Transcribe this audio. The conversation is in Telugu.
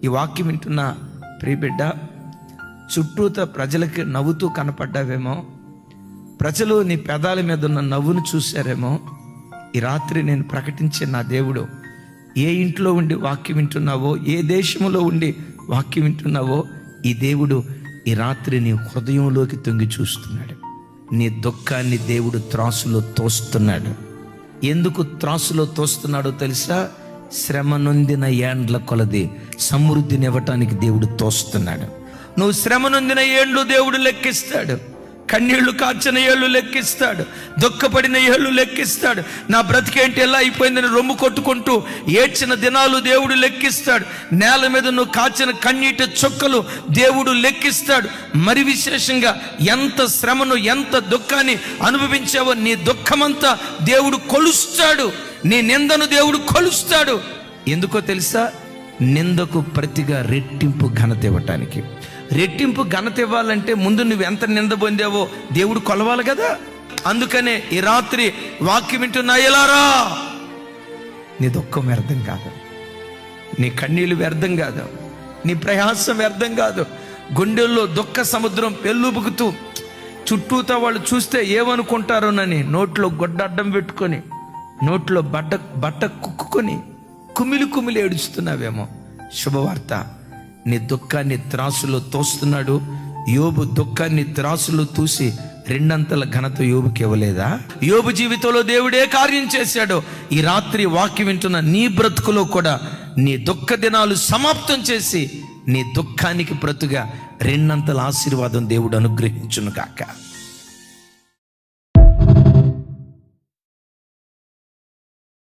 ఈ వాక్యం వింటున్న ప్రియబిడ్డ, చుట్టూత ప్రజలకి నవ్వుతూ కనపడ్డావేమో, ప్రజలు నీ పెదాల మీద ఉన్న నవ్వును చూశారేమో. ఈ రాత్రి నేను ప్రకటించే నా దేవుడు, ఏ ఇంట్లో ఉండి వాక్యం వింటున్నావో, ఏ దేశంలో ఉండి వాక్యం వింటున్నావో, ఈ దేవుడు ఈ రాత్రి నీ హృదయంలోకి తొంగి చూస్తున్నాడు. నీ దుఃఖాన్ని దేవుడు త్రాసులో తోస్తున్నాడు. ఎందుకు త్రాసులో తోస్తున్నాడో తెలుసా? శ్రమ నొందిన ఏండ్ల కొలది సమృద్ధినివ్వటానికి దేవుడు తోస్తున్నాడు. నువ్వు శ్రమ నొందిన ఏండ్లు దేవుడు లెక్కిస్తాడు. కన్నీళ్లు కార్చిన ఏళ్ళు లెక్కిస్తాడు. దుఃఖపడిన ఏళ్ళు లెక్కిస్తాడు. నా బ్రతికేంటి ఎలా అయిపోయిందని రొమ్ము కొట్టుకుంటూ ఏడ్చిన దినాలు దేవుడు లెక్కిస్తాడు. నేల మీద నువ్వు కాచిన కన్నీటి చుక్కలు దేవుడు లెక్కిస్తాడు. మరి విశేషంగా ఎంత శ్రమను, ఎంత దుఃఖాన్ని అనుభవించావో నీ దుఃఖమంతా దేవుడు కొలుస్తాడు. నీ నిందను దేవుడు కొలుస్తాడు. ఎందుకో తెలుసా? నిందకు ప్రతిగా రెట్టింపు ఘనత ఇవ్వటానికి. రెట్టింపు ఘనత ఇవ్వాలంటే ముందు నువ్వు ఎంత నింద పొందావో దేవుడు కొలవాలి కదా. అందుకనే ఈ రాత్రి వాక్యం వింటున్నా ఎలారా, నీ దుఃఖం వ్యర్థం కాదు, నీ కన్నీళ్ళు వ్యర్థం కాదు, నీ ప్రయాసం వ్యర్థం కాదు. గుండెల్లో దుఃఖ సముద్రం పెళ్ళుబుకుతూ చుట్టూతో వాళ్ళు చూస్తే ఏమనుకుంటారోనని నోట్లో గొడ్డ అడ్డం పెట్టుకొని, నోట్లో బట్ట కుక్కుకొని కుమిలి కుమిలి ఏడుస్తున్నావేమో. శుభవార్త, నీ దుఃఖాన్ని త్రాసులో తోస్తున్నాడు. యోబు దుఃఖాన్ని త్రాసులో తూసి రెండంతల ఘనత యోబుకి ఇవ్వలేదా? యోబు జీవితంలో దేవుడే కార్యం చేశాడు. ఈ రాత్రి వాక్యం వింటున్న నీ బ్రతుకులో కూడా నీ దుఃఖ దినాలు సమాప్తం చేసి నీ దుఃఖానికి ప్రతుగా రెండంతల ఆశీర్వాదం దేవుడు అనుగ్రహించును గాక.